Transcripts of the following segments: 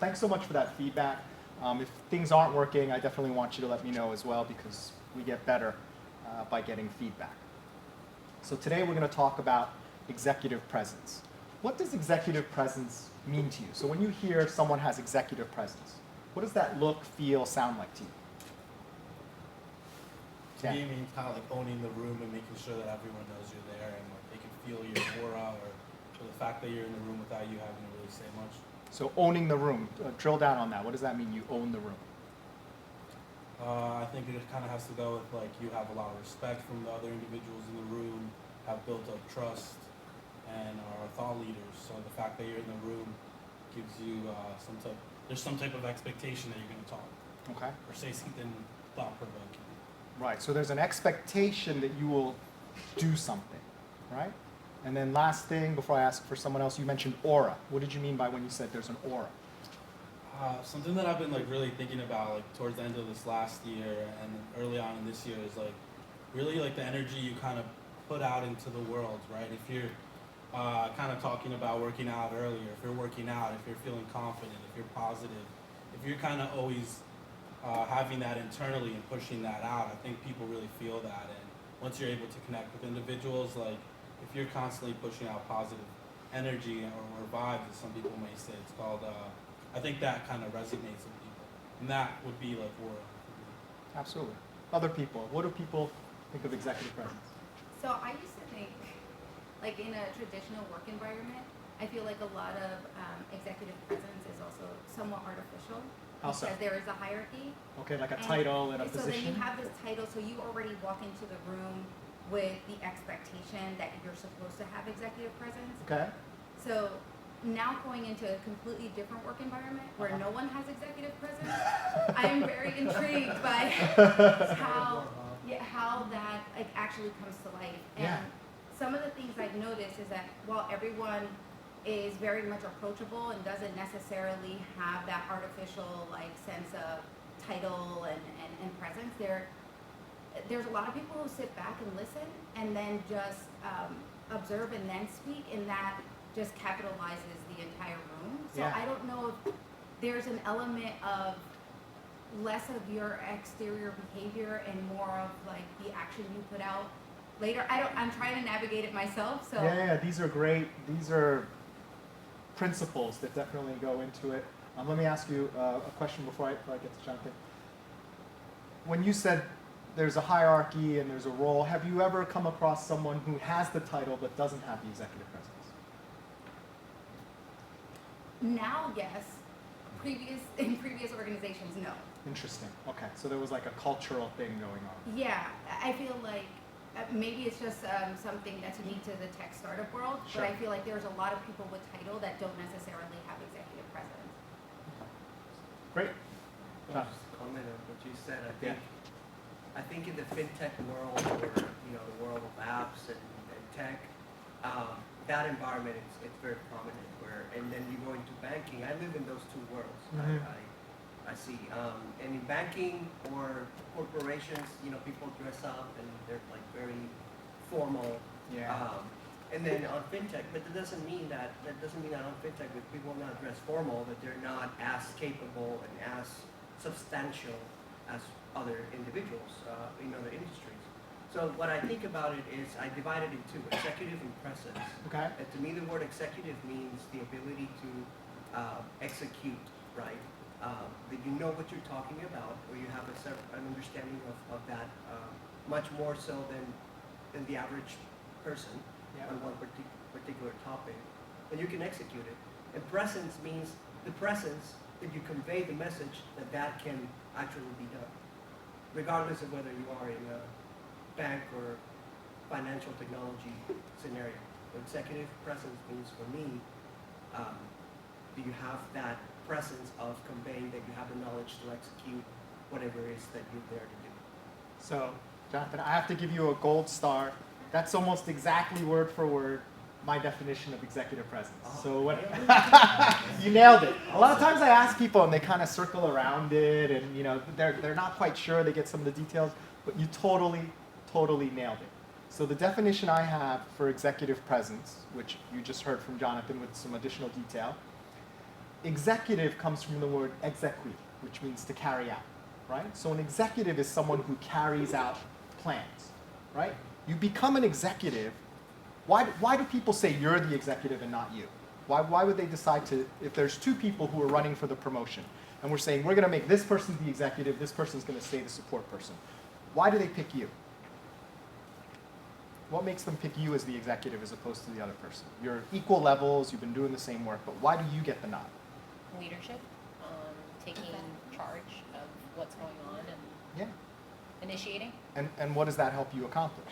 thanks so much for that feedback. If things aren't working, I definitely want you to let me know as well, because we get better by getting feedback. So today we're going to talk about executive presence. What does executive presence mean to you? So when you hear someone has executive presence, what does that look, feel, sound like to you? To me, it means kind of like owning the room and making sure that everyone knows you're there and like they can feel your aura or the fact that you're in the room without you having to really say much. So owning the room, drill down on that. What does that mean, you own the room? I think it kind of has to go with like you have a lot of respect from the other individuals in the room, have built up trust, and are thought leaders. So the fact that you're in the room gives you there's some type of expectation that you're going to talk. Okay. Or say something thought-provoking. Right, so there's an expectation that you will do something, right? And then last thing, before I ask for someone else, you mentioned aura. What did you mean by when you said there's an aura? Something that I've been like really thinking about like towards the end of this last year and early on in this year is like really like the energy you kind of put out into the world, right? If you're kind of talking about working out earlier, if you're working out, if you're feeling confident, if you're positive, if you're kind of always having that internally and pushing that out, I think people really feel that. And once you're able to connect with individuals, like if you're constantly pushing out positive energy or vibes, as some people may say, it's called, I think that kind of resonates with people. And that would be like aura. Absolutely. Other people, what do people think of executive presence? So I used to think, like in a traditional work environment, I feel like a lot of executive presence is also somewhat artificial. How so? Because there is a hierarchy. Okay, like a title and a so position? So then you have this title, so you already walk into the room with the expectation that you're supposed to have executive presence. Okay. So now going into a completely different work environment where no one has executive presence, I am very intrigued by how that like actually comes to life. And some of the things I've noticed is that while everyone is very much approachable and doesn't necessarily have that artificial like sense of title and presence, there's a lot of people who sit back and listen and then just observe and then speak, and that just capitalizes the entire room. So I don't know if there's an element of less of your exterior behavior and more of like the action you put out later. I'm trying to navigate it myself. So yeah, these are great. These are principles that definitely go into it. Let me ask you a question before I get to Jonathan. When you said there's a hierarchy and there's a role, have you ever come across someone who has the title but doesn't have the executive presence? Now, yes. In previous organizations, no. Interesting. Okay, so there was like a cultural thing going on. Yeah, I feel like maybe it's just something that's unique to the tech startup world, Sure. but I feel like there's a lot of people with title that don't necessarily have executive presence. Great. I'll just comment on what you said. I think in the fintech world, or the world of apps and tech, that environment it's very prominent. And then you go into banking. I live in those two worlds. Mm-hmm. I see. And in banking or corporations, people dress up and they're like very formal. Yeah. And then on fintech, but that doesn't mean that on fintech, if people are not dressed formal, that they're not as capable and as substantial as other individuals in other industries. So what I think about it is I divide it into executive and presence. Okay. And to me, the word executive means the ability to execute, right? That you know what you're talking about, or you have an understanding of that much more so than the average person on one particular topic, and you can execute it. And presence means the presence that you convey the message that can actually be done, regardless of whether you are in a bank or financial technology scenario. Executive presence means for me, do you have that presence of conveying that you have the knowledge to execute whatever it is that you're there to do. So, Jonathan, I have to give you a gold star. That's almost exactly word for word my definition of executive presence. So what, you nailed it. A lot of times I ask people and they kind of circle around it, and they're not quite sure. They get some of the details, but you totally nailed it. So the definition I have for executive presence, which you just heard from Jonathan with some additional detail, executive comes from the word exequi, which means to carry out, right? So an executive is someone who carries out plans, right? You become an executive. Why do people say you're the executive and not you? Why would they decide to, if there's two people who are running for the promotion, and we're saying we're going to make this person the executive, this person's going to stay the support person. Why do they pick you? What makes them pick you as the executive as opposed to the other person? You're equal levels, you've been doing the same work, but why do you get the nod? Leadership, taking charge of what's going on and Yeah. initiating. And what does that help you accomplish?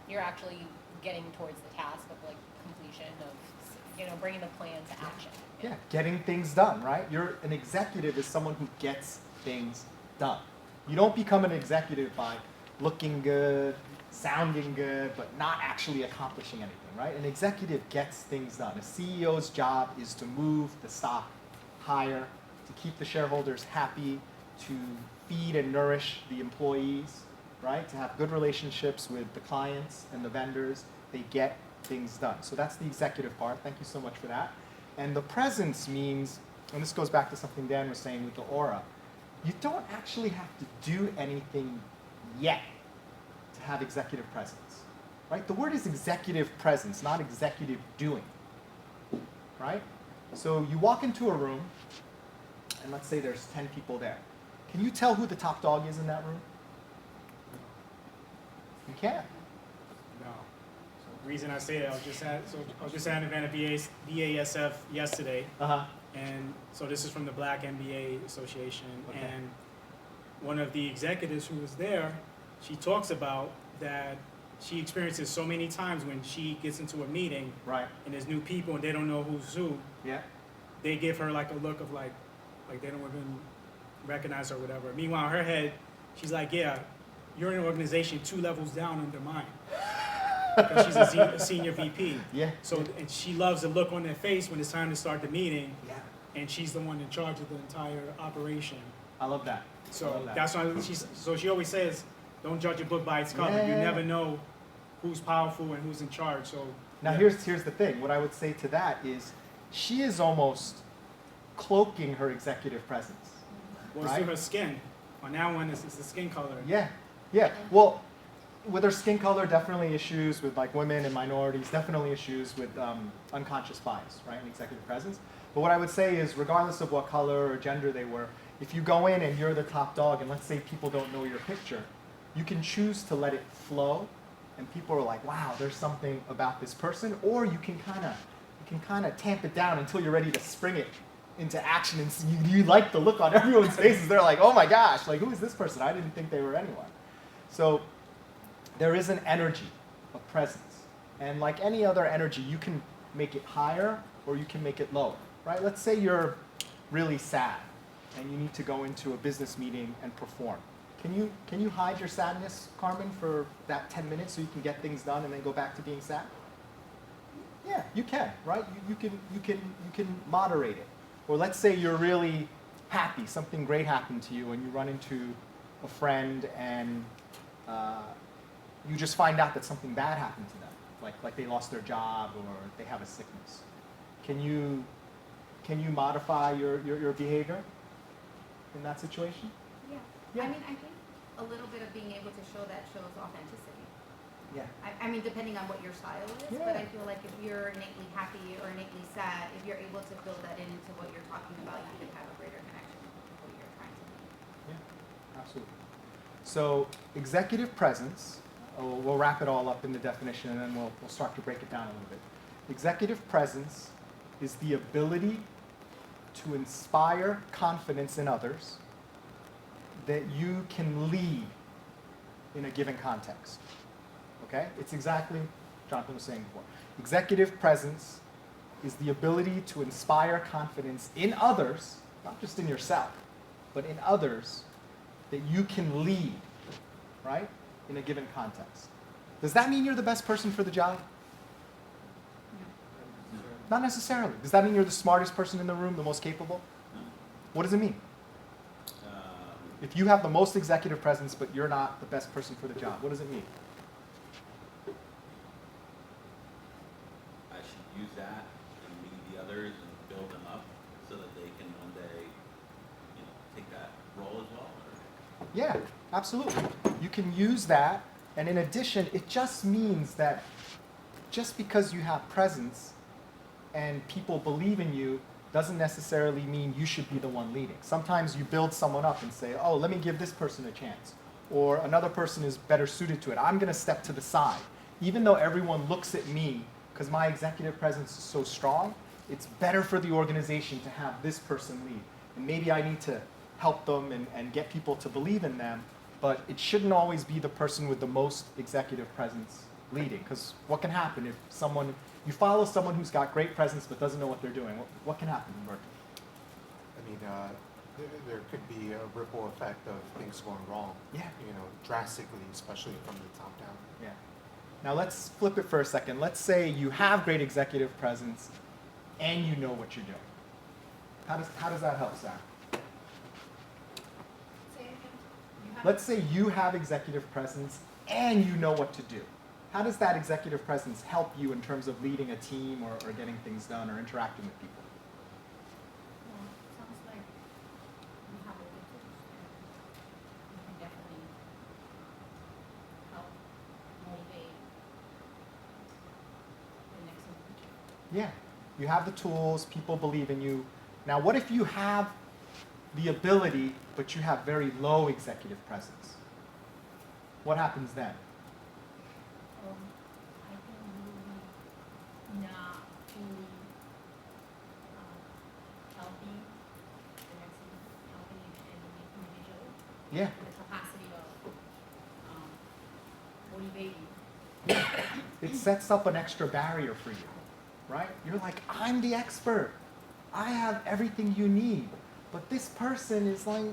You're actually getting towards the task of like completion of, bringing the plan to action. Yeah, getting things done, right? An executive is someone who gets things done. You don't become an executive by looking good, sounding good, but not actually accomplishing anything, right? An executive gets things done. A CEO's job is to move the stock higher, to keep the shareholders happy, to feed and nourish the employees, right? To have good relationships with the clients and the vendors. They get things done. So that's the executive part. Thank you so much for that. And the presence means, and this goes back to something Dan was saying with the aura, you don't actually have to do anything yet to have executive presence, right? The word is executive presence, not executive doing, right? So you walk into a room, and let's say there's 10 people there. Can you tell who the top dog is in that room? You can't. No. So the reason I say that, I was just at an event at BASF yesterday, and so this is from the Black MBA Association, Okay. and one of the executives who was there, she talks about that she experiences so many times when she gets into a meeting, Right. and there's new people and they don't know who's who, Yeah. they give her like a look of like they don't even recognize her or whatever. Meanwhile, in her head, she's like, yeah, you're in an organization 2 levels down under mine. Because she's a senior VP. Yeah. So, and she loves the look on their face when it's time to start the meeting, Yeah. and she's the one in charge of the entire operation. I love that. I So love that. that's why she always says, don't judge a book by its cover. You Yeah. never know who's powerful and who's in charge. So Now yeah. here's the thing. What I would say to that is she is almost cloaking her executive presence. Well, it's right? through her skin. On that one, it's the skin color. Yeah. Yeah. Well, with her skin color, definitely issues with like women and minorities, definitely issues with unconscious bias, right, in executive presence. But what I would say is regardless of what color or gender they were, if you go in and you're the top dog and let's say people don't know your picture, you can choose to let it flow and people are like, wow, there's something about this person, or you can kind of tamp it down until you're ready to spring it into action and you like the look on everyone's faces. They're like, oh my gosh, like who is this person? I didn't think they were anyone. So there is an energy of presence. And like any other energy, you can make it higher or you can make it lower, right? Let's say you're really sad and you need to go into a business meeting and perform. Can you hide your sadness, Carmen, for that 10 minutes so you can get things done and then go back to being sad? Yeah, you can, right? You can moderate it. Or let's say you're really happy, something great happened to you and you run into a friend and you just find out that something bad happened to them, like they lost their job or they have a sickness. Can you modify your behavior in that situation? Yeah. Yeah. I mean, I think a little bit of being able to show that shows authenticity. Yeah. I mean, depending on what your style is, Yeah. but I feel like if you're innately happy or innately sad, if you're able to build that into what you're talking about, you can have a greater connection with the people you're trying to meet. Yeah, absolutely. So executive presence, we'll wrap it all up in the definition and then we'll start to break it down a little bit. Executive presence is the ability to inspire confidence in others that you can lead in a given context. Okay? It's exactly what Jonathan was saying before. Executive presence is the ability to inspire confidence in others, not just in yourself, but in others that you can lead, right, in a given context. Does that mean you're the best person for the job? Not necessarily. Does that mean you're the smartest person in the room, the most capable? What does it mean? If you have the most executive presence, but you're not the best person for the job, what does it mean? I should use that and lead the others and Yeah, absolutely. You can use that, and in addition, it just means that just because you have presence and people believe in you doesn't necessarily mean you should be the one leading. Sometimes you build someone up and say, oh, let me give this person a chance. Or another person is better suited to it. I'm going to step to the side. Even though everyone looks at me, because my executive presence is so strong, it's better for the organization to have this person lead. And maybe I need to help them and get people to believe in them, but it shouldn't always be the person with the most executive presence leading. Because what can happen if you follow someone who's got great presence but doesn't know what they're doing? What can happen, Merton? I mean, there could be a ripple effect of things going wrong. Yeah. Drastically, especially from the top down. Yeah. Now let's flip it for a second. Let's say you have great executive presence and you know what you're doing. How does that help, Sarah? Say it again. You have- Let's say you have executive presence and you know what to do. How does that executive presence help you in terms of leading a team or getting things done or interacting with people? Well, it sounds like you have a good tools and you can definitely help motivate the next individual. Yeah. You have the tools, people believe in you. Now, what if you have the ability, but you have very low executive presence? What happens then? I think really not fully helping the next helping the individual Yeah. in the capacity of motivating. It sets up an extra barrier for you, right? You're like, I'm the expert. I have everything you need. But this person is like,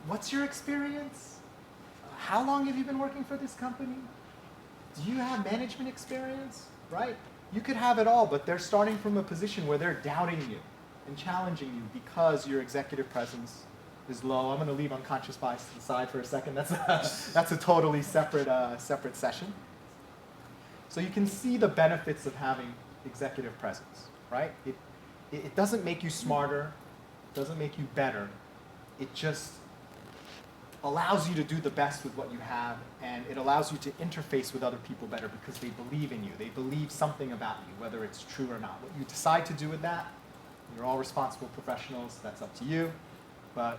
what's your experience? How long have you been working for this company? Do you have management experience, right? You could have it all, but they're starting from a position where they're doubting you and challenging you because your executive presence is low. I'm going to leave unconscious bias to the side for a second. That's a totally separate session. So you can see the benefits of having executive presence, right? It doesn't make you smarter, doesn't make you better. It just allows you to do the best with what you have, and it allows you to interface with other people better because they believe in you. They believe something about you, whether it's true or not. What you decide to do with that, you're all responsible professionals, that's up to you. But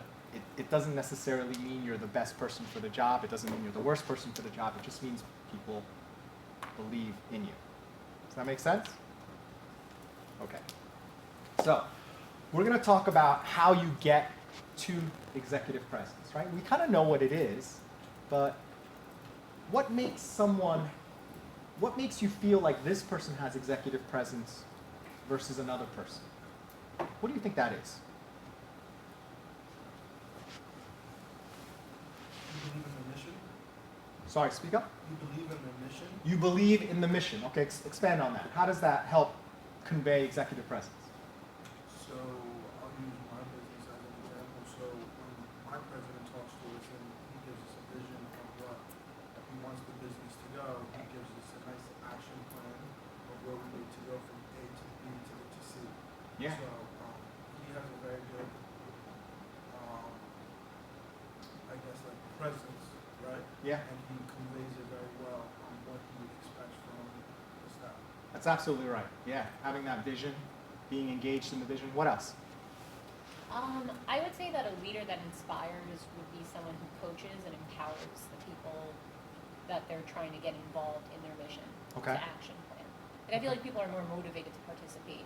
it doesn't necessarily mean you're the best person for the job. It doesn't mean you're the worst person for the job. It just means people believe in you. Does that make sense? Okay. So, we're going to talk about how you get to executive presence, right? We kind of know what it is, but what makes you feel like this person has executive presence versus another person? What do you think that is? You believe in the mission? Sorry, speak up. You believe in the mission? You believe in the mission. Okay, expand on that. How does that help convey executive presence? So I'll use my business as an example. So when my president talks to us and he gives us a vision of what he wants the business to go, he gives us a nice action plan of where we need to go from A to B to C. Yeah. So he has a very good, I guess, like presence, right? Yeah. And he conveys it very well on what he expects from the staff. That's absolutely right. Yeah, having that vision, being engaged in the vision. What else? I would say that a leader that inspires would be someone who coaches and empowers the people that they're trying to get involved in their mission, Okay. the action plan. And I feel like people are more motivated to participate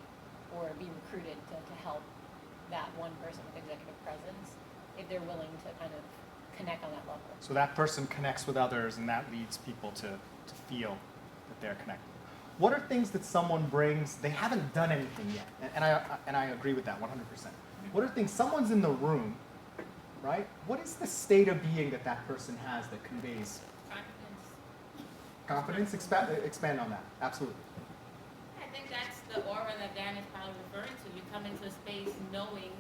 or be recruited to help that one person with executive presence if they're willing to kind of connect on that level. So that person connects with others, and that leads people to feel that they're connected. What are things that someone brings, they haven't done anything yet, and I agree with that 100%. What are things, someone's in the room, right? What is the state of being that that person has that conveys Confidence. confidence? Expand on that, absolutely. I think that's the aura that Dan is probably referring to. You come into a space knowing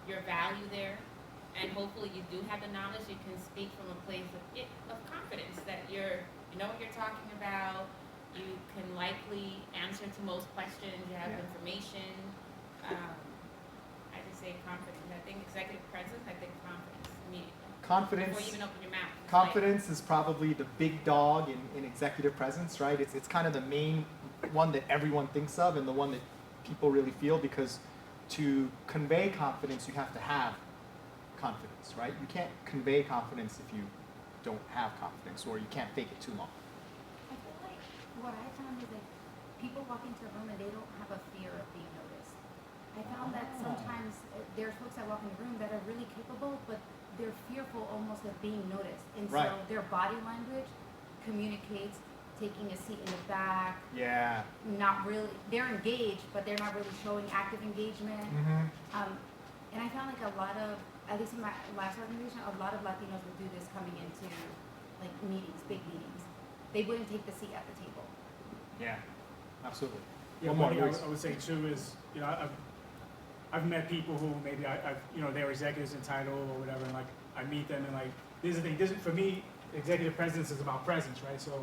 your value there, and hopefully you do have the knowledge. You can speak from a place of confidence that you know what you're talking about. You can likely answer to most questions. You have Yeah. information. I just say confidence. I think executive presence. I think confidence. immediately. Confidence. Before you even open your mouth. It's Confidence is probably the big dog in executive presence, right? It's kind of the main one that everyone thinks of and the one that people really feel, because to convey confidence, you have to have confidence, right? You can't convey confidence if you don't have confidence, or you can't fake it too long. I feel like what I found is like people walk into a room and they don't have a fear of being noticed. I found that sometimes there's folks that walk in the room that are really capable, but they're fearful almost of being noticed. And so Right. their body language communicates taking a seat in the back, Yeah. not really, they're engaged, but they're not really showing active engagement. Mm-hmm. And I found like a lot of, at least in my last organization, a lot of Latinos would do this coming into like meetings, big meetings. They wouldn't take the seat at the table. Yeah. Absolutely. Yeah, One one more, thing Luis. I would say too is, you know, I've met people who maybe they're executives in title or whatever, and like I meet them and like, this is the thing, for me, executive presence is about presence, right? So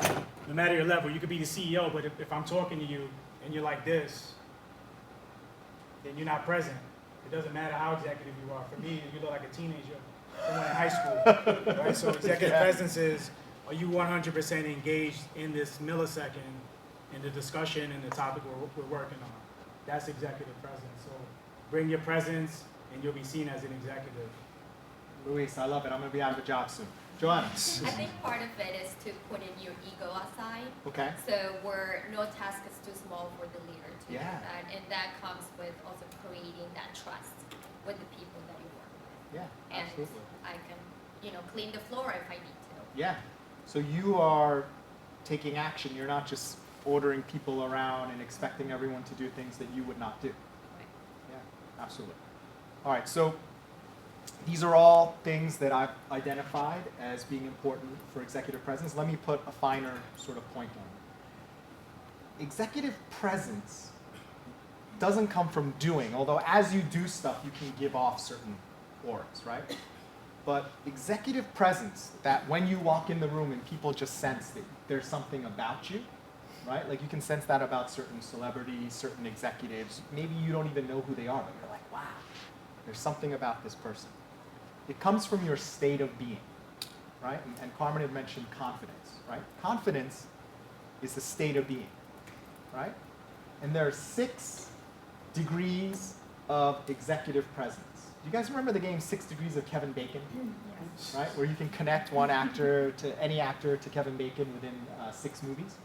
no matter your level, you could be the CEO, but if I'm talking to you and you're like this, then you're not present. It doesn't matter how executive you are. For me, you look like a teenager, someone in high school, right? So executive presence is, are you 100% engaged in this millisecond in the discussion and the topic we're working on? That's executive presence. So bring your presence and you'll be seen as an executive. Luis, I love it. I'm going to be out of a job soon. Joanna. I think part of it is to put in your ego aside. Okay. So where no task is too small for the leader to do Yeah. that. And that comes with also creating that trust with the people that you work with. Yeah, And absolutely. I can, clean the floor if I need to. Yeah. So you are taking action. You're not just ordering people around and expecting everyone to do things that you would not do. Right. Yeah, absolutely. All right, so these are all things that I've identified as being important for executive presence. Let me put a finer sort of point on it. Executive presence doesn't come from doing, although as you do stuff, you can give off certain auras, right? But executive presence, that when you walk in the room and people just sense that there's something about you, right? Like you can sense that about certain celebrities, certain executives. Maybe you don't even know who they are, but you're like, wow, there's something about this person. It comes from your state of being, right? And Carmen had mentioned confidence, right? Confidence is the state of being, right? And there are 6 degrees of executive presence. Do you guys remember the game 6 Degrees of Kevin Bacon? Yes. Right? Where you can connect one actor to any actor to Kevin Bacon within 6 movies.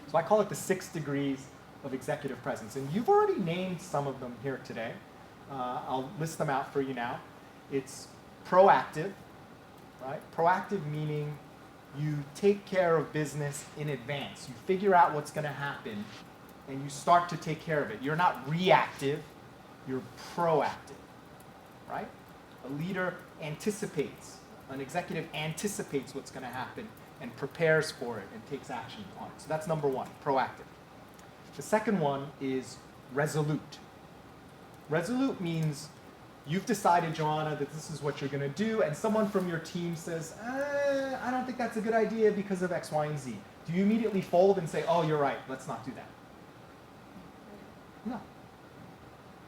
So I call it the 6 degrees of executive presence. And you've already named some of them here today. I'll list them out for you now. It's proactive, right? Proactive meaning you take care of business in advance. You figure out what's going to happen and you start to take care of it. You're not reactive, you're proactive, right? A leader anticipates, an executive anticipates what's going to happen and prepares for it and takes action on it. So that's number 1, proactive. The second one is resolute. Resolute means you've decided, Joanna, that this is what you're going to do, and someone from your team says, I don't think that's a good idea because of X, Y, and Z. Do you immediately fold and say, oh, you're right, let's not do that? No.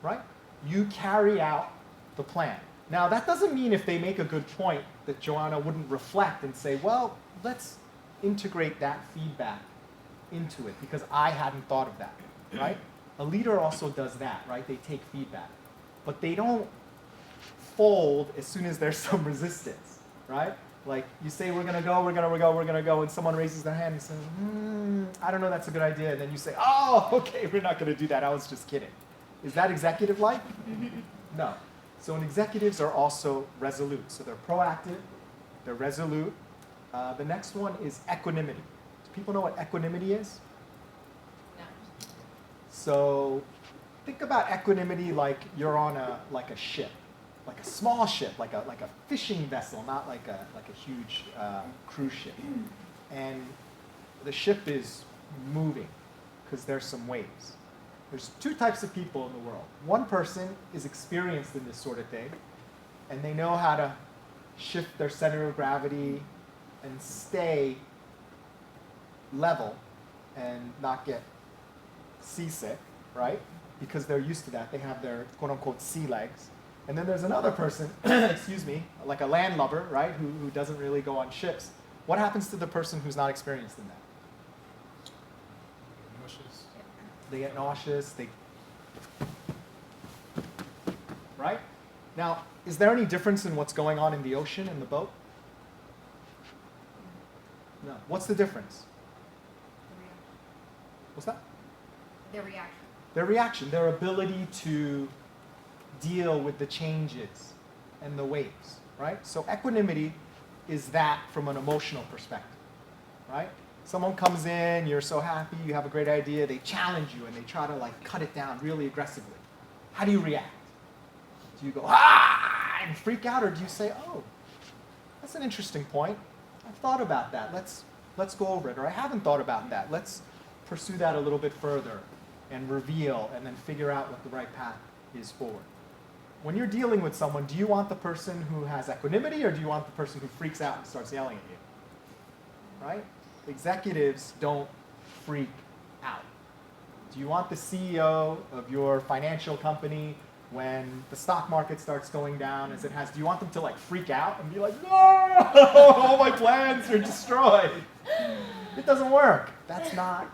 Right? You carry out the plan. Now, that doesn't mean if they make a good point that Joanna wouldn't reflect and say, well, let's integrate that feedback into it because I hadn't thought of that, right? A leader also does that, right? They take feedback. But they don't fold as soon as there's some resistance, right? Like you say, we're gonna go, and someone raises their hand and says, I don't know, that's a good idea. And then you say, oh, okay, we're not gonna do that. I was just kidding. Is that executive-like? No. So executives are also resolute. So they're proactive, they're resolute. The next one is equanimity. Do people know what equanimity is? No. So think about equanimity like you're on a ship, like a small ship, like a fishing vessel, not like a huge cruise ship. And the ship is moving because there's some waves. There's 2 types of people in the world. One person is experienced in this sort of thing, and they know how to shift their center of gravity and stay level and not get seasick, right? Because they're used to that. They have their quote-unquote sea legs. And then there's another person, excuse me, like a landlubber, right, who doesn't really go on ships. What happens to the person who's not experienced in that? Nauseous. They get nauseous, right? Now, is there any difference in what's going on in the ocean and the boat? No. What's the difference? What's that? Their reaction. Their reaction, their ability to deal with the changes and the waves, right? So equanimity is that from an emotional perspective, right? Someone comes in, you're so happy, you have a great idea, they challenge you and they try to like cut it down really aggressively. How do you react? Do you go, ah, and freak out, or do you say, oh, that's an interesting point. I've thought about that. Let's go over it. Or I haven't thought about that. Let's pursue that a little bit further and reveal and then figure out what the right path is forward. When you're dealing with someone, do you want the person who has equanimity or do you want the person who freaks out and starts yelling at you? Right? Executives don't freak out. Do you want the CEO of your financial company, when the stock market starts going down as it has, do you want them to like freak out and be like, no, all my plans are destroyed? It doesn't work. That's not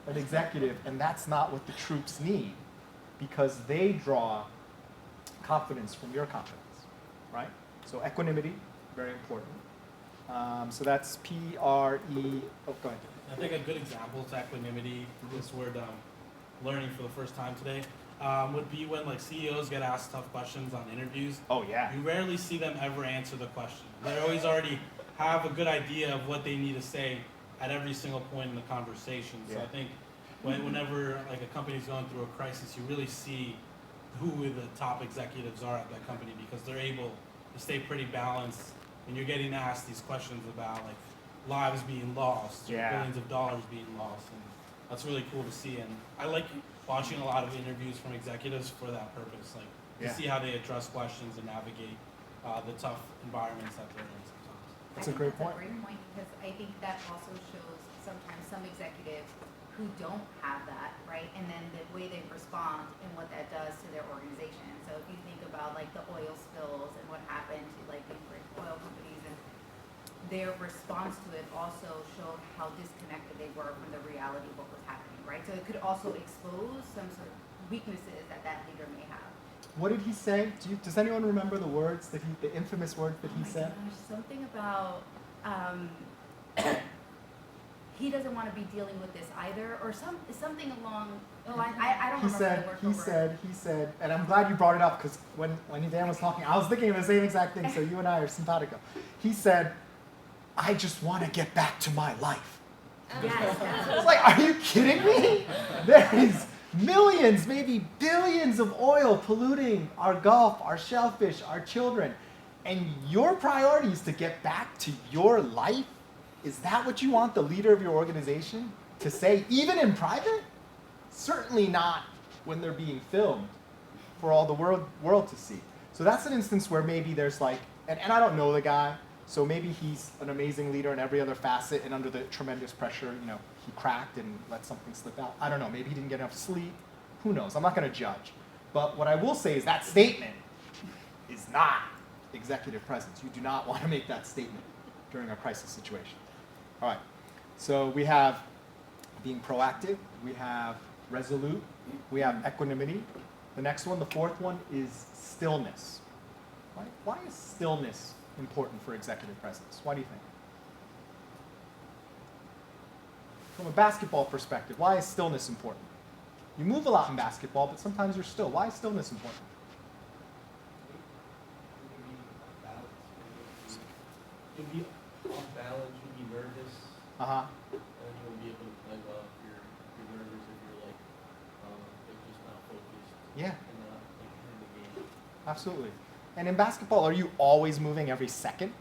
an executive, and that's not what the troops need, because they draw confidence from your confidence, right? So equanimity, very important. So that's P-R-E, oh, go ahead. I think a good example to equanimity, this word learning for the first time today, would be when like CEOs get asked tough questions on interviews. Oh yeah. You rarely see them ever answer the question. They always already have a good idea of what they need to say at every single point in the conversation. So Yeah. I think whenever like a company's going through a crisis, you really see who the top executives are at that company, because they're able to stay pretty balanced when you're getting asked these questions about like lives being lost, or Yeah. billions of dollars being lost, and that's really cool to see. And I like watching a lot of interviews from executives for that purpose, like Yeah. to see how they address questions and navigate the tough environments that they're in sometimes. That's a I think great that's point. a great point, because I think that also shows sometimes some executives who don't have that, right? And then the way they respond and what that does to their organization. So if you think about like the oil spills and what happened to like the big oil companies, and their response to it also showed how disconnected they were from the reality of what was happening, right? So it could also expose some sort of weaknesses that that leader may have. What did he say? Does anyone remember the words that the infamous words that Oh he my said? gosh, something about he doesn't want to be dealing with this either, or something along the line. I don't remember the word for word. He said, and I'm glad you brought it up, because when Dan was talking, I was thinking of the same exact thing, so you and I are simpatico. He said, I just want to get back to my life. Yes. It's like, are you kidding me? There is millions, maybe billions of oil polluting our Gulf, our shellfish, our children. And your priority is to get back to your life? Is that what you want the leader of your organization to say, even in private? Certainly not when they're being filmed for all the world to see. So that's an instance where maybe there's like, and I don't know the guy, so maybe he's an amazing leader in every other facet, and under the tremendous pressure, he cracked and let something slip out. I don't know, maybe he didn't get enough sleep. Who knows? I'm not going to judge. But what I will say is that statement is not executive presence. You do not want to make that statement during a crisis situation. All right, so we have being proactive, we have resolute, we have equanimity. The next one, the fourth one, is stillness. Right? Why is stillness important for executive presence? Why do you think? From a basketball perspective, why is stillness important? You move a lot in basketball, but sometimes you're still. Why is stillness important? You'll be off balance, you'll be nervous, Uh-huh. and you won't be able to play well if you're nervous, if you're like just not focused Yeah, and not like in the game. absolutely. And in basketball, are you always moving every second?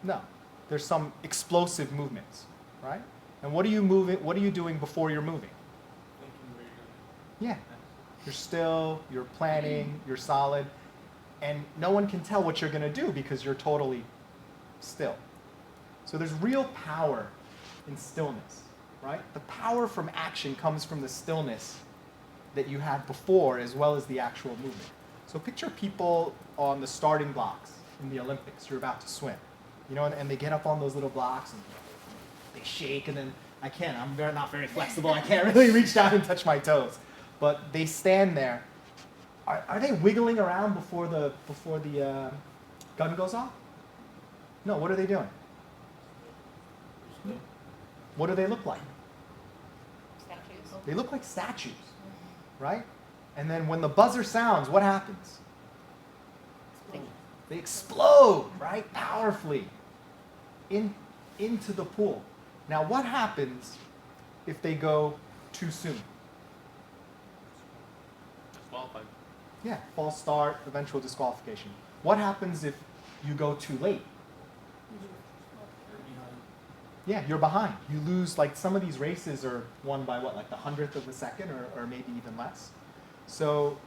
No. There's some explosive movements, right? And what are you doing before you're moving? Thinking where you're Yeah. You're still, you're planning, you're solid, and no one can tell what you're going to do because you're totally still. So there's real power in stillness, right? The power from action comes from the stillness that you had before as well as the actual movement. So picture people on the starting blocks in the Olympics. You're about to swim, you know, and they get up on those little blocks and they shake, and then I'm not very flexible. I can't really reach down and touch my toes, but they stand there. Are they wiggling around before the gun goes off? No. What are they doing? What do they look like? Statues. They look like statues, right? And then when the buzzer sounds, what happens? They explode, right? Powerfully into the pool. Now, what happens if they go too soon? Disqualified. Yeah, false start, eventual disqualification. What happens if you go too late? Yeah, you're behind. You lose, like some of these races are won by what, like the 100th of a second or maybe even less. So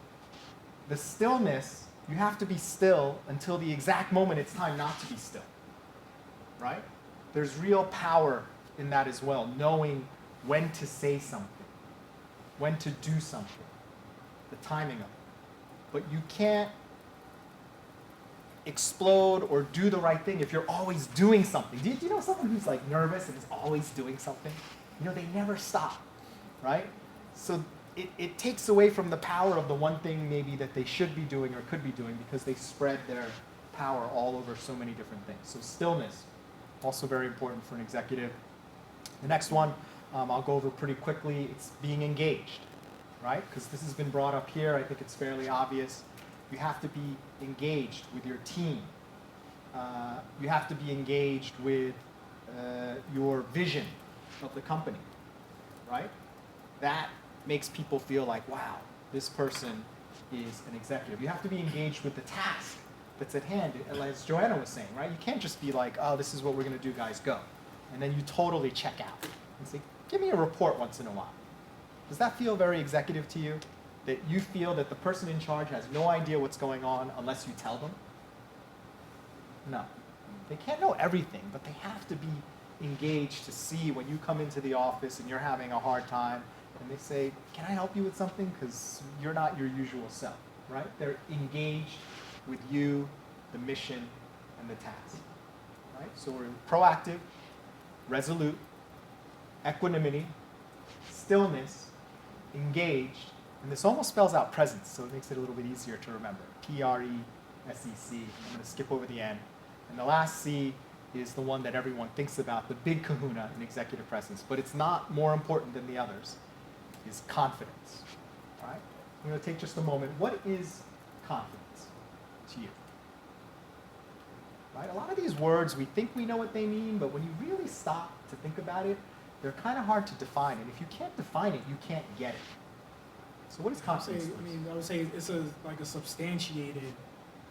the stillness, you have to be still until the exact moment it's time not to be still, right? There's real power in that as well, knowing when to say something, when to do something, the timing of it. But you can't explode or do the right thing if you're always doing something. Do you know someone who's like nervous and is always doing something? You know, they never stop, right? So it takes away from the power of the one thing maybe that they should be doing or could be doing because they spread their power all over so many different things. So stillness, also very important for an executive. The next one, I'll go over pretty quickly. It's being engaged, right? Because this has been brought up here. I think it's fairly obvious. You have to be engaged with your team. You have to be engaged with your vision of the company, right? That makes people feel like, wow, this person is an executive. You have to be engaged with the task that's at hand, as Joanna was saying, right? You can't just be like, oh, this is what we're going to do, guys, go. And then you totally check out and say, give me a report once in a while. Does that feel very executive to you? That you feel that the person in charge has no idea what's going on unless you tell them? No. They can't know everything, but they have to be engaged to see when you come into the office and you're having a hard time and they say, can I help you with something? Because you're not your usual self, right? They're engaged with you, the mission, and the task, right? So we're proactive, resolute, equanimity, stillness, engaged, and this almost spells out presence, so it makes it a little bit easier to remember. P-R-E-S-E-C. I'm going to skip over the N. And the last C is the one that everyone thinks about, the big kahuna in executive presence, but it's not more important than the others, is confidence. All right? I'm going to take just a moment. What is confidence to you? Right? A lot of these words, we think we know what they mean, but when you really stop to think about it, they're kind of hard to define. And if you can't define it, you can't get it. So what is confidence? I would say it's like a substantiated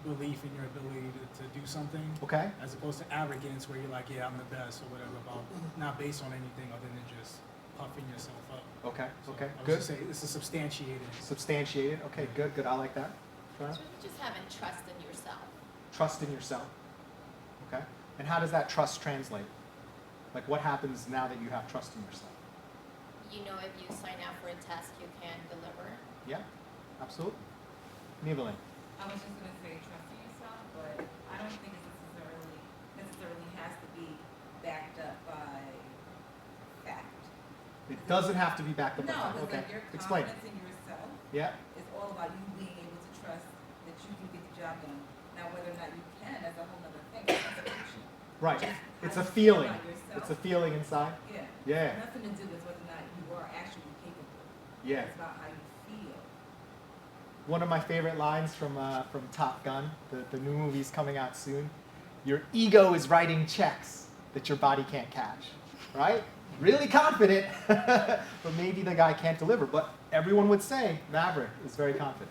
belief in your ability to do something. Okay. As opposed to arrogance where you're like, yeah, I'm the best or whatever, about not based on anything other than just puffing yourself up. Okay, So okay, I would good. just say it's a substantiated. Substantiated, okay, good, good, I like that. Joanna? So you just having trust in yourself. Trust in yourself. Okay. And how does that trust translate? Like what happens now that you have trust in yourself? You know, if you sign up for a test, you can deliver. Yeah, absolutely. Evelyn. I was just gonna say trust in yourself, but I don't think it necessarily has to be backed up by fact. It doesn't have to be backed up by No, fact. because Okay. like your Explain. confidence in yourself Yeah. is all about you being able to trust that you can get the job done. Now, whether or not you can, that's a whole other thing. That's a fiction. Right. Just It's how a you feel feeling. about yourself. It's a feeling inside. Yeah. Yeah. It's nothing to do with whether or not you are actually capable. Yeah. It's about how you feel. One of my favorite lines from Top Gun, the new movie's coming out soon. Your ego is writing checks that your body can't cash, right? Really confident, but maybe the guy can't deliver. But everyone would say Maverick is very confident.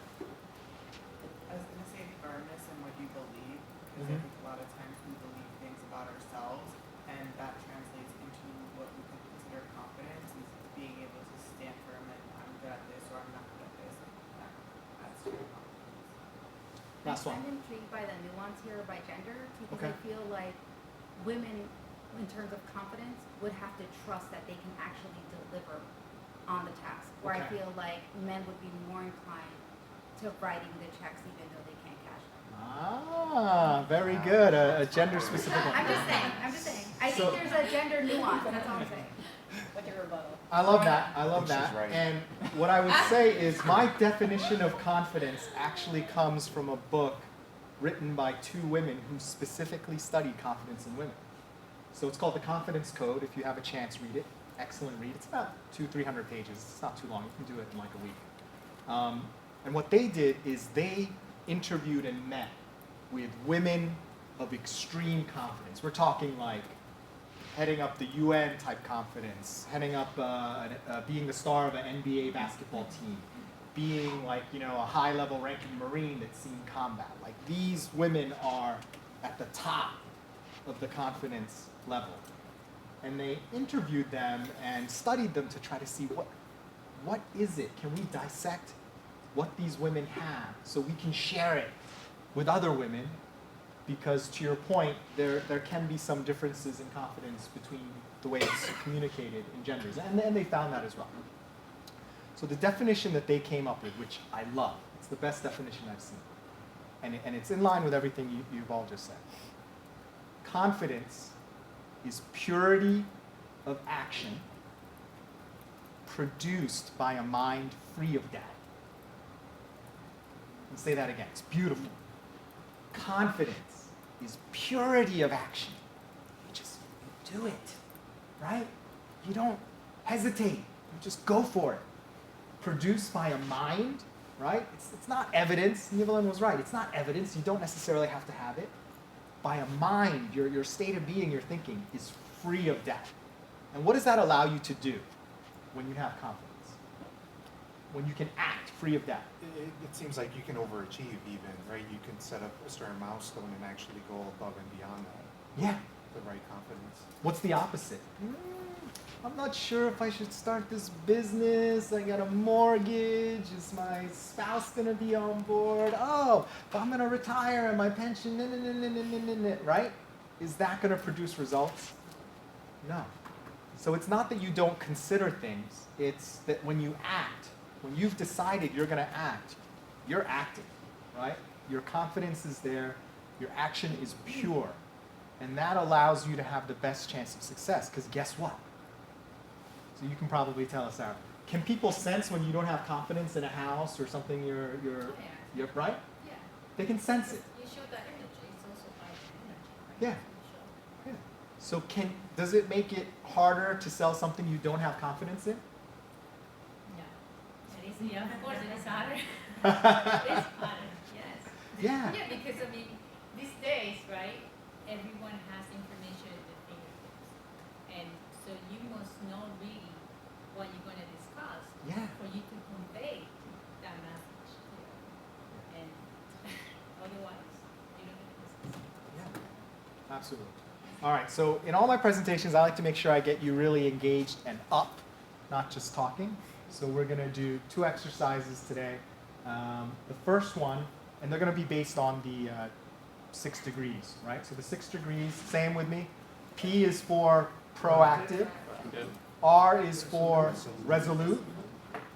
I was going to say firmness in what you believe, because I think a lot of times we believe things about ourselves, and that translates into what we could consider confidence, is being able to stand firm and I'm good at this or I'm not good at this. That's true confidence. Last one. I'm intrigued by the nuance here by gender because Okay. I feel like women, in terms of confidence, would have to trust that they can actually deliver on the task. Where I Okay. feel like men would be more inclined to writing the checks even though they can't cash them. Ah, very good. A gender-specific one. I'm just saying. I think there's a gender nuance, that's all I'm saying. What's your rebuttal? I love that. I love I think that. she's right. And what I would say is my definition of confidence actually comes from a book written by two women who specifically studied confidence in women. So it's called The Confidence Code. If you have a chance, read it. Excellent read. It's about 200-300 pages. It's not too long. You can do it in like a week. And what they did is they interviewed and met with women of extreme confidence. We're talking like heading up the UN type confidence, heading up, being the star of an NBA basketball team, being like, a high-level ranking Marine that's seen combat. Like these women are at the top of the confidence level. And they interviewed them and studied them to try to see what is it? Can we dissect what these women have so we can share it with other women? Because to your point, there can be some differences in confidence between the way it's communicated in genders. And they found that as well. So the definition that they came up with, which I love, it's the best definition I've seen. And it's in line with everything you've all just said. Confidence is purity of action produced by a mind free of doubt. Let's say that again. It's beautiful. Confidence is purity of action. You just do it, right? You don't hesitate. You just go for it. Produced by a mind, right? It's not evidence. Evelyn was right. It's not evidence. You don't necessarily have to have it. By a mind, your state of being, your thinking, is free of doubt. And what does that allow you to do when you have confidence? When you can act free of doubt? It seems like you can overachieve even, right? You can set up a certain milestone and actually go above and beyond that. Yeah. The right confidence. What's the opposite? I'm not sure if I should start this business. I got a mortgage. Is my spouse going to be on board? Oh, but I'm going to retire and my pension, right? Is that going to produce results? No. So it's not that you don't consider things. It's that when you act, when you've decided you're going to act, you're acting, right? Your confidence is there. Your action is pure. And that allows you to have the best chance of success. Because guess what? So you can probably tell us, Sarah. Can people sense when you don't have confidence in a house or something you're right? Yeah. They can sense it. You show that energy, it's also by energy, right? Yeah. Yeah. So does it make it harder to sell something you don't have confidence in? Yeah, of course it is harder. It's harder, yes. Yeah. Yeah, because these days, right, everyone has information at their fingertips. And so you must know really what you're going to discuss for you to convey that message. And otherwise, you don't get the message. Yeah. Absolutely. All right, so in all my presentations, I like to make sure I get you really engaged and up, not just talking. So we're going to do 2 exercises today. The first one, and they're going to be based on the 6 degrees, right? So the 6 degrees, same with me. P is for proactive. R is for resolute.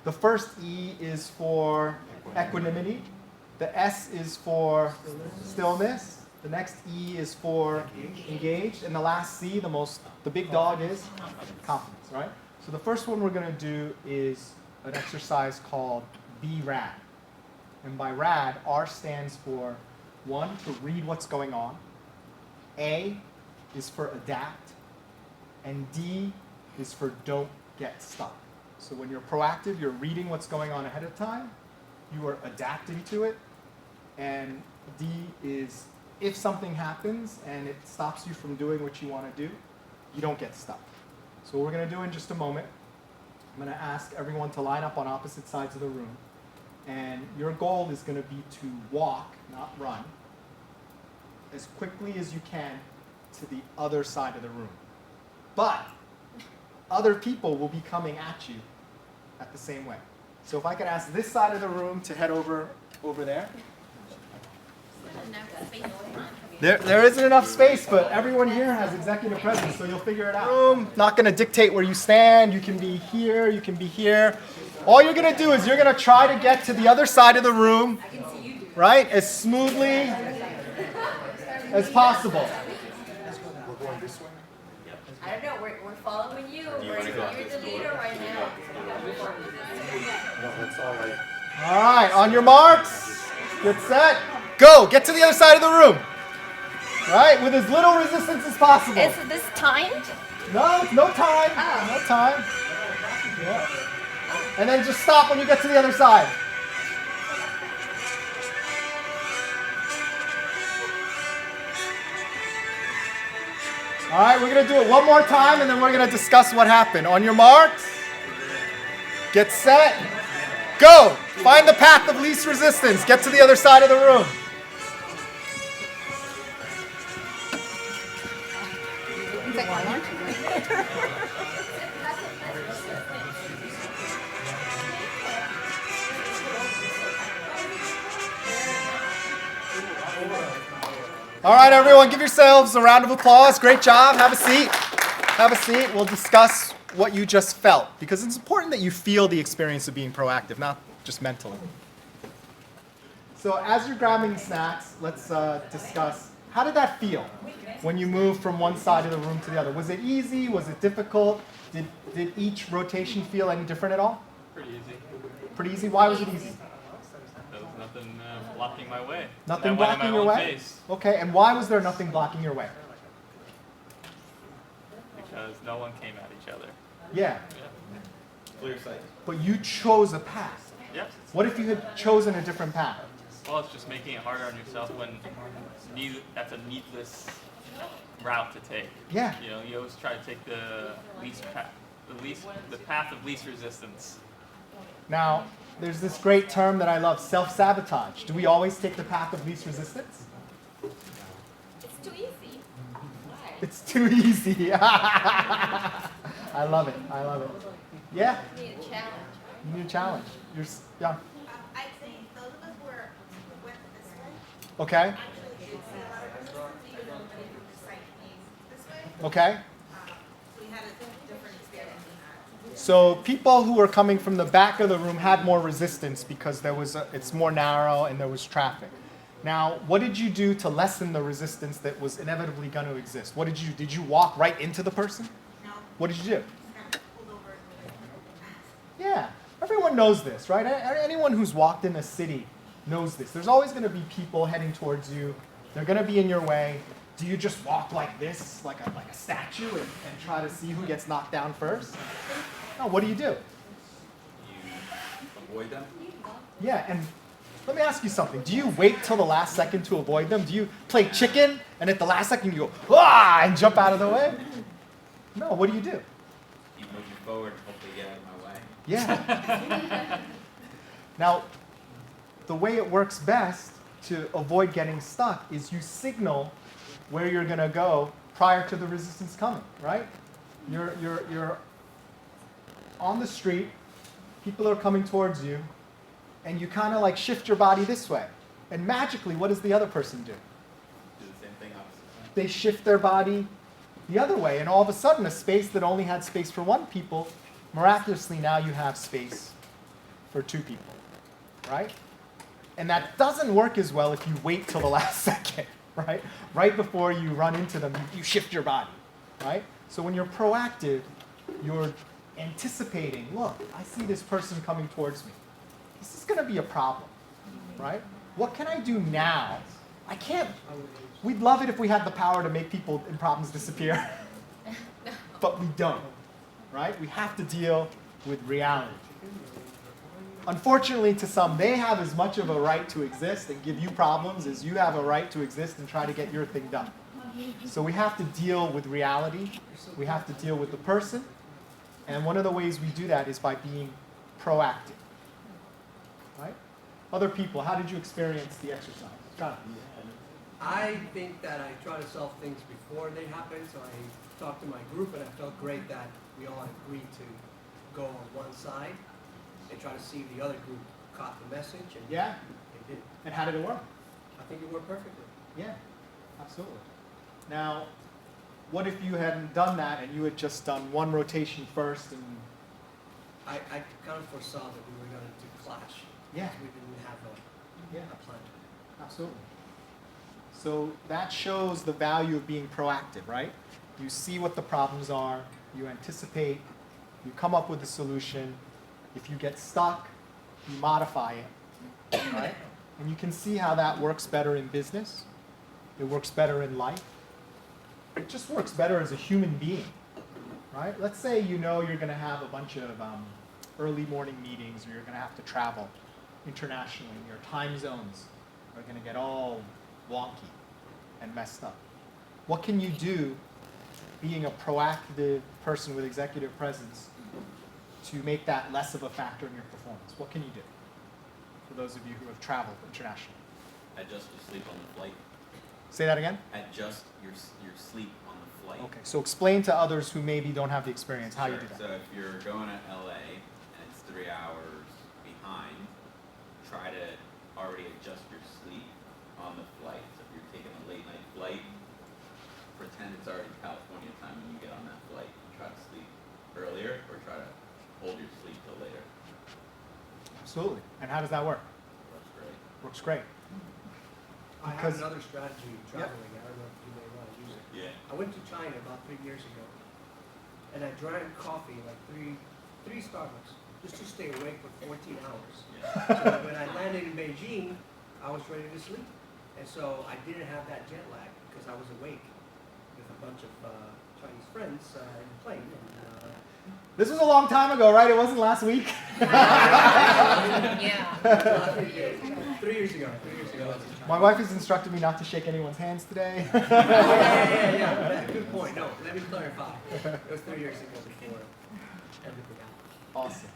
The first E is for equanimity. The S is for stillness. The next E is for engaged. And the last C, the big dog, is confidence, right? So the first one we're going to do is an exercise called Be Rad. And by rad, R stands for 1, to read what's going on. A is for adapt. And D is for don't get stuck. So when you're proactive, you're reading what's going on ahead of time. You are adapting to it. And D is if something happens and it stops you from doing what you want to do, you don't get stuck. So what we're going to do in just a moment, I'm going to ask everyone to line up on opposite sides of the room. And your goal is going to be to walk, not run, as quickly as you can to the other side of the room. But other people will be coming at you at the same way. So if I could ask this side of the room to head over there. enough space or time. There isn't enough space, but everyone here has executive presence, so you'll figure it out. Not going to dictate where you stand. You can be here, you can be here. All you're going to do is you're going to try to get to the other side of the room, right, as smoothly as possible. We're going this way? I don't know, we're following you. You're the leader right now. No, that's all right. All right, on your marks, get set, go. Get to the other side of the room. Right, with as little resistance as possible. Is this timed? No, no time. Oh. No time. Yeah. And then just stop when you get to the other side. All right, we're going to do it one more time, and then we're going to discuss what happened. On your marks, get set, go. Find the path of least resistance. Get to the other side of the room. All right, everyone, give yourselves a round of applause. Great job. Have a seat. Have a seat. We'll discuss what you just felt, because it's important that you feel the experience of being proactive, not just mentally. So as you're grabbing snacks, let's discuss, how did that feel when you moved from one side of the room to the other? Was it easy? Was it difficult? Did each rotation feel any different at all? Pretty easy. Pretty easy? Why was it easy? There was nothing blocking my way. Nothing I went at blocking my your own way? pace Okay, and why was there nothing blocking your way? because no one came at each other. Yeah, Clear sight. but you chose a path. Yep. What if you had chosen a different path? Well, it's just making it harder on yourself when that's a needless route to take. Yeah. You know, you always try to take the path of least resistance. Now, there's this great term that I love, self-sabotage. Do we always take the path of least resistance? It's too easy. Why? It's too easy. I love it. I love it. Yeah, You need a challenge, right? you need a challenge. Yeah. I'd say those of us who went this way, Okay. actually did see a lot of resistance, even though many of the site came this way. Okay. We had a different experience in that. So people who were coming from the back of the room had more resistance because it's more narrow and there was traffic. Now, what did you do to lessen the resistance that was inevitably going to exist? What did you do? Did you walk right into the person? No, What did you do? kind of pulled over and Yeah, everyone knows this, right? Anyone who's walked in a city knows this. There's always going to be people heading towards you. They're going to be in your way. Do you just walk like this, like a statue, and try to see who gets knocked down first? No, what do? You avoid them? Yeah, and let me ask you something. Do you wait till the last second to avoid them? Do you play chicken, and at the last second you go, ah, and jump out of the way? No, what do? You move forward and hopefully get out of my way. Yeah. Now, the way it works best to avoid getting stuck is you signal where you're going to go prior to the resistance coming, right? You're on the street, people are coming towards you, and you kind of like shift your body this way. And magically, what does the other person do? Do the same thing opposite. They shift their body the other way, and all of a sudden, a space that only had space for one people, miraculously now you have space for two people, right? And that doesn't work as well if you wait till the last second, right? Right before you run into them, you shift your body, right? So when you're proactive, you're anticipating, look, I see this person coming towards me. This is going to be a problem, right? What can I do now? I can't. We'd love it if we had the power to make people and problems disappear, but we don't, right? We have to deal with reality. Unfortunately, to some, they have as much of a right to exist and give you problems as you have a right to exist and try to get your thing done. So we have to deal with reality. We have to deal with the person. And one of the ways we do that is by being proactive. Right? Other people, how did you experience the exercise? John? I think that I try to solve things before they happen, so I talked to my group and I felt great that we all agreed to go on one side and try to see if the other group caught the message. And Yeah? they did. And how did it work? I think it worked perfectly. Yeah, absolutely. Now, what if you hadn't done that and you had just done one rotation first and I kind of foresaw that we were going to clash. Yeah. Because we didn't have a plan. Absolutely. So that shows the value of being proactive, right? You see what the problems are, you anticipate, you come up with a solution. If you get stuck, you modify it, right? And you can see how that works better in business. It works better in life. It just works better as a human being, right? Let's say you know you're going to have a bunch of early morning meetings, or you're going to have to travel internationally. Your time zones are going to get all wonky and messed up. What can you do, being a proactive person with executive presence, to make that less of a factor in your performance? What can you do, for those of you who have traveled internationally? Adjust your sleep on the flight. Say that again? Adjust your sleep on the flight. Okay, so explain to others who maybe don't have the experience how you do that. So if you're going to LA and it's 3 hours behind, try to already adjust your sleep on the flight. So if you're taking a late night flight, pretend it's already California time when you get on that flight. Try to sleep earlier or try to hold your sleep till later. Absolutely. And how does that work? Works great. Works great. I have Because- another strategy traveling. I don't know if you may want to use it. Yeah. I went to China about 3 years ago, and I drank coffee, like three Starbucks, just to stay awake for 14 hours. So when I landed in Beijing, I was ready to sleep. And so I didn't have that jet lag because I was awake with a bunch of Chinese friends in the plane. And, This was a long time ago, right? It wasn't last week? Yeah. 3 years ago. My wife has instructed me not to shake anyone's hands today. Yeah. That's a good point. No, let me clarify. It was 3 years ago before everything happened. Awesome.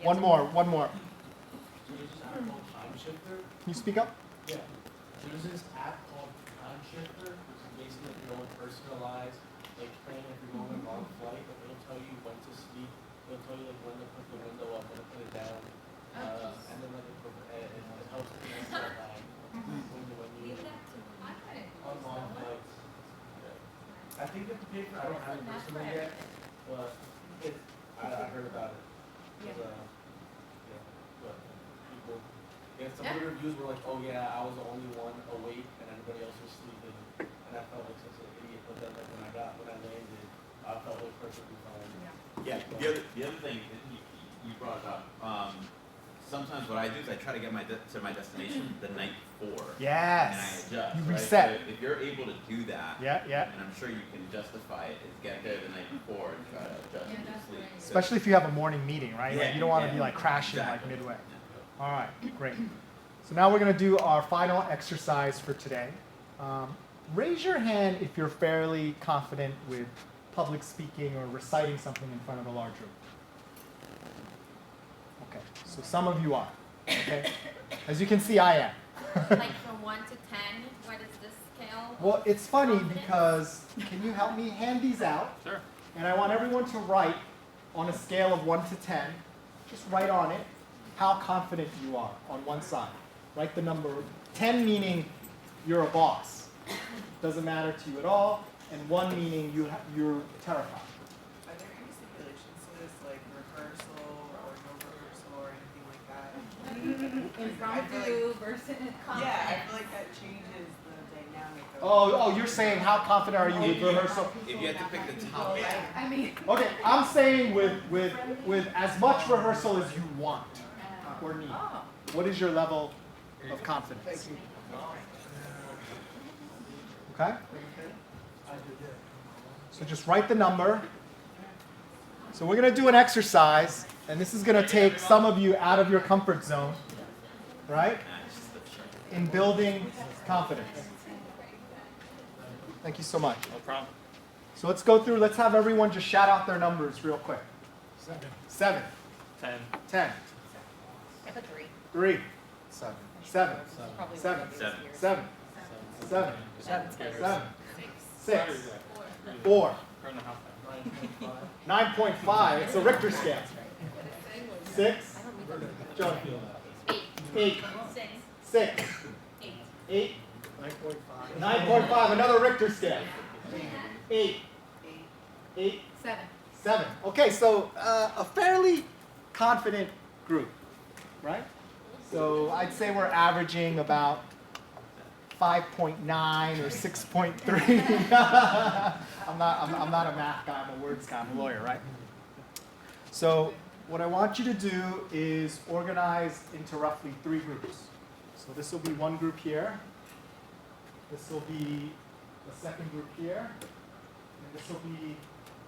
One more. So there's this app called Time Shifter. Can you speak up? Yeah. So there's this app called Time Shifter, which is basically like your own personalized like plan if you're going on a flight. Like it'll tell you when to sleep. It'll tell you like when to put the window up, when to put it down, and then like it helps with the jet lag when you on long flights. Yeah. I think you have to pay for. I don't have it personally yet, but I heard about it. But people, some of the reviews were like, oh yeah, I was the only one awake and everybody else was sleeping, and I felt like such an idiot. But then like when I landed, I felt like perfectly fine. Yeah. The other thing that you brought up. Sometimes what I do is I try to get to my destination the night before. Yes. And I adjust. You right? reset. So if you're able to do that, Yeah. and I'm sure you can justify it, is get there the night before and try to adjust your sleep. Especially if you have a morning meeting, right? Like, Yeah, you don't want to yeah. be like crashing Exactly. like midway. Yeah. All right, great. So now we're going to do our final exercise for today. Raise your hand if you're fairly confident with public speaking or reciting something in front of a large group. Okay, so some of you are. Okay, as you can see, I am. Like from 1 to 10, what is this scale? Well, it's funny because, can you help me hand these out? Sure. And I want everyone to write on a scale of 1 to 10, just write on it how confident you are on one side. Write the number 10 meaning you're a boss. Doesn't matter to you at all. And 1 meaning you're terrified. Are there any stipulations to this, like rehearsal or no rehearsal or anything like that? Impromptu versus confident. Yeah, I feel like that changes the dynamic of Oh, you're saying how confident are you with rehearsal? If you had to pick the top, I mean, Okay, I'm saying with as much rehearsal as you want or need. What is your level of confidence? Okay? So just write the number. So we're going to do an exercise, and this is going to take some of you out of your comfort zone, right? In building confidence. Thank you so much. No problem. So let's go through, let's have everyone just shout out their numbers real quick. 7. 10. 10. I put 3. 3. 7. 7. Probably 7. one of these 7. years. 7. 7. 7. 6. 4. 9.5. It's a Richter scale. 6. John. 8. 6. 8. 9.5. 9.5. Another Richter scale. 8. 8. 7. 7. Okay, so a fairly confident group, right? So I'd say we're averaging about 5.9 or 6.3. I'm not a math guy, I'm a words guy, I'm a lawyer, right? So what I want you to do is organize into roughly 3 groups. So this will be one group here. This will be the second group here. And this will be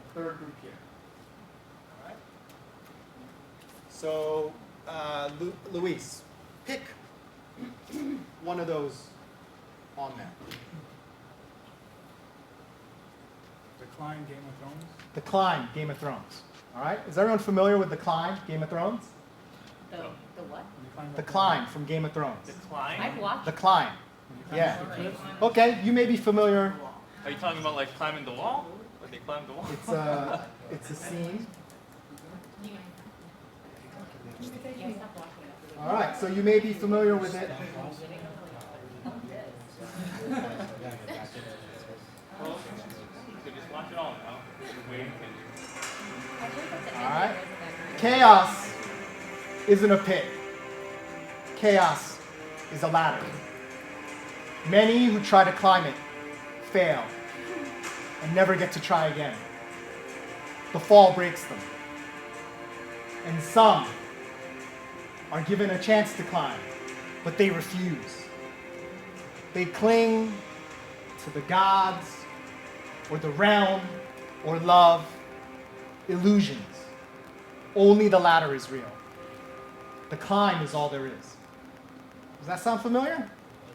the third group here. All right? So Luis, pick one of those on there. Decline Game of Thrones. Decline Game of Thrones. All right? Is everyone familiar with Decline Game of Thrones? The what? Decline from Game of Thrones. Decline? I've watched. Decline. Yeah. Okay, you may be familiar. Are you talking about like climbing the wall? When they climb the wall? It's a scene. Yeah, stop watching it. All right, so you may be familiar with it. Well, you could just watch it all now. Wait and All right. Chaos isn't a pit. Chaos is a ladder. Many who try to climb it fail and never get to try again. The fall breaks them. And some are given a chance to climb, but they refuse. They cling to the gods, or the realm, or love, illusions. Only the ladder is real. The climb is all there is. Does that sound familiar?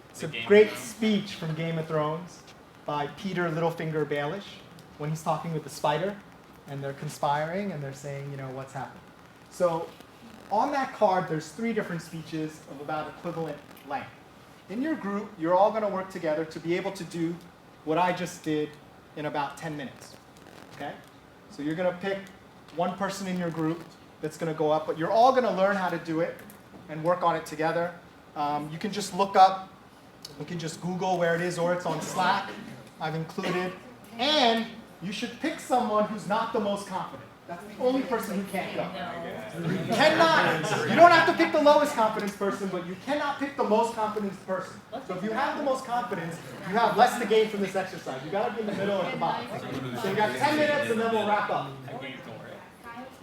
It's a great speech from Game of Thrones by Peter Littlefinger Baelish when he's talking with the spider and they're conspiring and they're saying, you know, what's happened. So on that card, there's 3 different speeches of about equivalent length. In your group, you're all going to work together to be able to do what I just did in about 10 minutes. Okay? So you're going to pick one person in your group that's going to go up, but you're all going to learn how to do it and work on it together. You can just look up, you can just Google where it is, or it's on Slack. I've included. And you should pick someone who's not the most confident. That's the only person who can't go. You cannot. You don't have to pick the lowest confidence person, but you cannot pick the most confident person. So if you have the most confidence, you have less to gain from this exercise. You got to be in the middle at the bottom. So you got 10 minutes, and then we'll wrap up.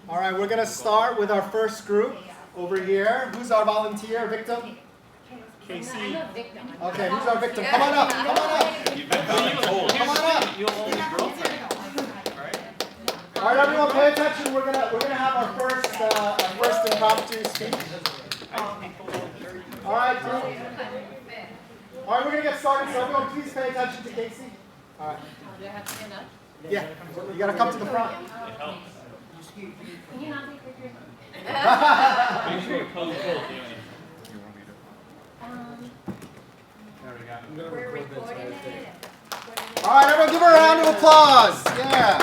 All right, we're going to start with our first group over here. Who's our volunteer victim? Casey. I'm a victim. Okay, who's our victim? Come on up. Come on up. You've been told. Come on up. You'll only girlfriend. All right, everyone, pay attention. We're gonna have our first impromptu speech. All right, group. All right, we're gonna get started. So everyone, please pay attention to Casey. All right. Do I have to stand up? Yeah, you gotta come to the front. It helps. Can you not take pictures? Make sure you pose full. We're recording it. All right, everyone, give her a round of applause. Yeah.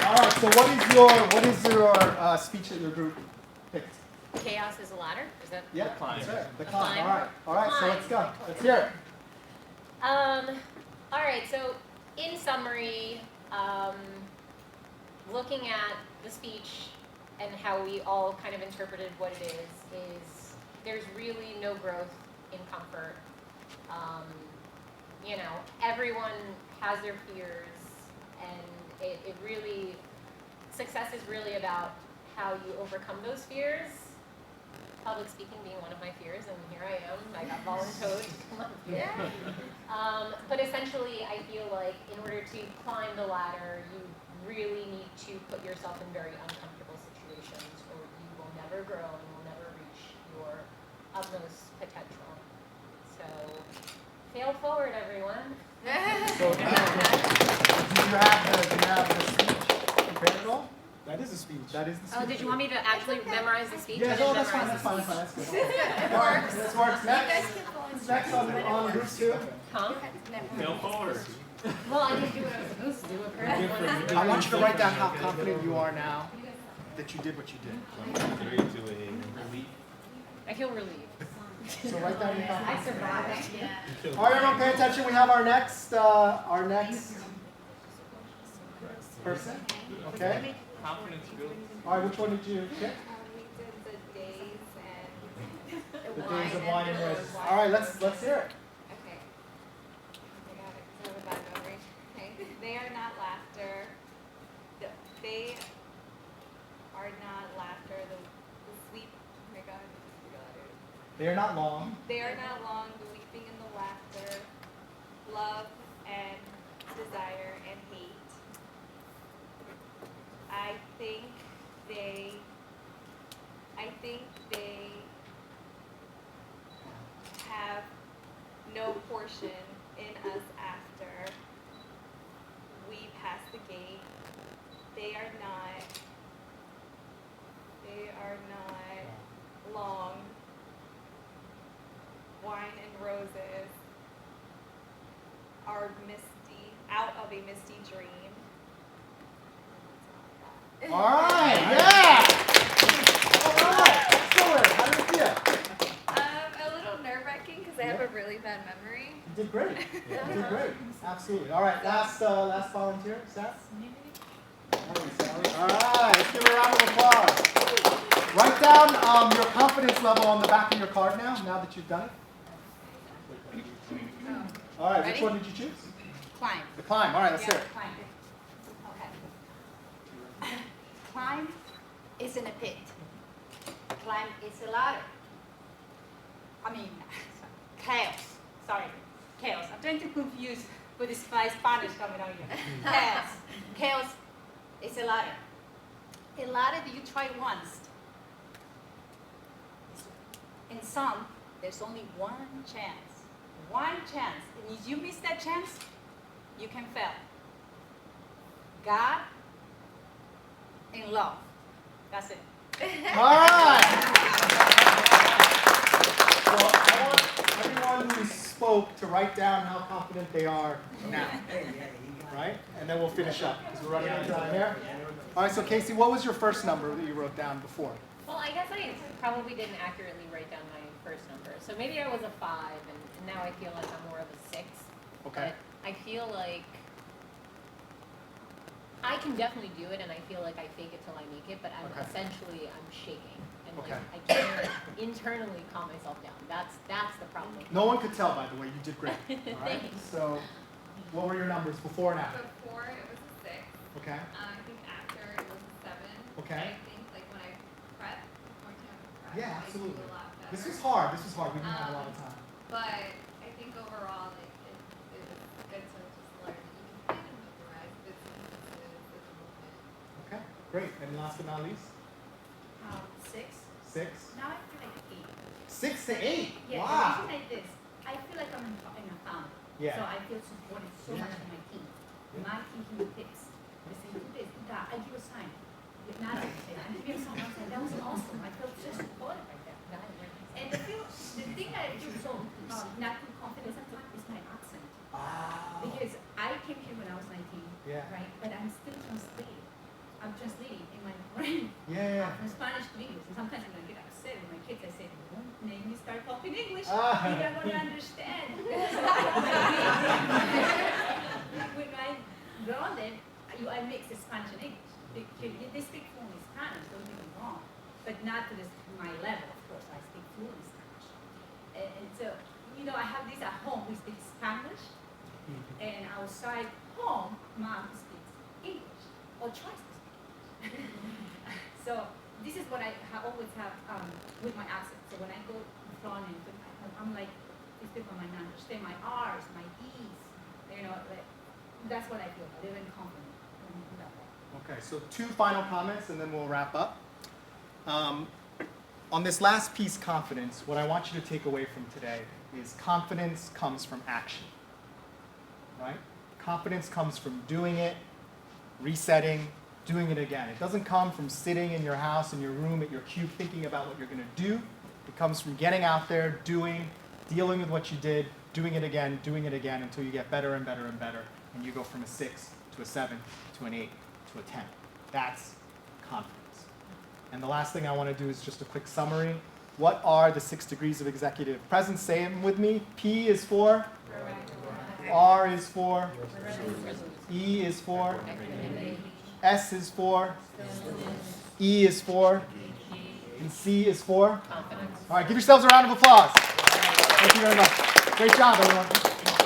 All right. So what is your speech that your group picked? Chaos is a ladder? Is that? Yeah. Climb. That's it. The The climb. climb. All right. So let's go. Let's hear it. All right, so in summary, looking at the speech and how we all kind of interpreted what it is there's really no growth in comfort. You know, everyone has their fears, and it really, success is really about how you overcome those fears. Public speaking being one of my fears, and here I am. I got voluntoed to come up here. But essentially, I feel like in order to climb the ladder, you really need to put yourself in very uncomfortable situations, or you will never grow and will never reach your utmost potential. So, fail forward, everyone. So, do you have the speech prepared at all? That is the speech. That is the speech. Oh, did you want me to actually memorize the speech? Yeah, I no, didn't that's fine. memorize That's the fine. speech. That's good. It works. This works. Next. Who's next on group 2? Huh? Fail forward. Well, I didn't do what I was supposed to do, apparently. I want you to write down how confident you are now that you did what you did. I feel relieved. So write down your I confidence. survived. Yeah. All right, everyone, pay attention. We have our next person. Okay. Confidence builds. All right, which one did you pick? We did the days and The days of wine and roses. All right, let's hear it. okay. I got it. 'Cause I have a bad memory. Okay. They are not laughter. They are not laughter. The sweet. Oh my God, I just forgot it. They are not long. They are not long. The weeping and the laughter, love and desire and hate. I think they have no portion in us after we pass the gate. They are not long. Wine and roses are misty, out of a misty dream. All right, yeah. All right, excellent. How do you feel? A little nerve-wracking because I have a really bad memory. You did great. You did great. Absolutely. All right, last volunteer, Seth. All right, let's give a round of applause. Write down your confidence level on the back of your card now that you've done it. All right, which one did you choose? Climb. The climb. All right, let's hear it. Climb. Okay. Climb is in a pit. Climb is a ladder. I mean, chaos. Sorry, chaos. I'm trying to confuse with this Spanish coming out here. Chaos. Chaos is a ladder. A ladder that you try once. In some, there's only one chance. One chance. And if you miss that chance, you can fail. God and love. That's it. All right. Well, I want everyone who spoke to write down how confident they are now. Right? And then we'll finish up because we're running out of time here. All right, so Casey, what was your first number that you wrote down before? Well, I guess I probably didn't accurately write down my first number. So maybe I was a 5, and now I feel like I'm more of a 6. Okay. But I feel like I can definitely do it, and I feel like I fake it till I make it, but I'm essentially shaking. And like, I can't internally calm myself down. That's the problem. No one could tell, by the way. You did great. All right. So, what were your numbers before and after? Before it was a 6. Okay. I think after it was a 7. Okay. I think like when I prep, more time to prep, Yeah, I absolutely. do a lot better. This was hard. We didn't have a lot of time. But I think overall, like it was good to just learn that you can kind of memorize bits and pieces of the movement. Okay. Great. And last but not least, 6. 6. Now I feel like 8. 6 to 8. Yeah, Wow. I feel like this. I feel like I'm in a family. Yeah. So I feel supported so much from my team. My thinking with this. Listen to this, that. I give a sign. Not I give you someone saying that was awesome. I felt so supported by that. And the thing that I feel so not too confident sometimes is my accent. Because I came here when I was 19, right? But I'm still translating. I'm translating in my brain from Spanish to English. And sometimes when I get upset with my kids, I say, don't make me start talking English. You're not going to understand. When I grounded, I mix the Spanish and English. They speak fluently Spanish, don't get me wrong. But not to my level, of course. I speak fluently Spanish. And so, I have this at home. We speak Spanish. And outside home, mom speaks English. Or tries to speak English. So this is what I always have with my accent. So when I go in front and I'm like, these people might not understand my R's, my E's. Like, that's what I feel. I live in confidence. Okay, so 2 final comments and then we'll wrap up. On this last piece, confidence, what I want you to take away from today is confidence comes from action, right? Confidence comes from doing it, resetting, doing it again. It doesn't come from sitting in your house, in your room, at your cube, thinking about what you're going to do. It comes from getting out there, doing, dealing with what you did, doing it again until you get better and better and better, and you go from a 6 to a 7 to an 8 to a 10. That's confidence. And the last thing I want to do is just a quick summary. What are the 6 degrees of executive presence? Say them with me. P is for? R is for? E is for? S is for? E is for? And C is for? All right, give yourselves a round of applause. Thank you very much. Great job, everyone.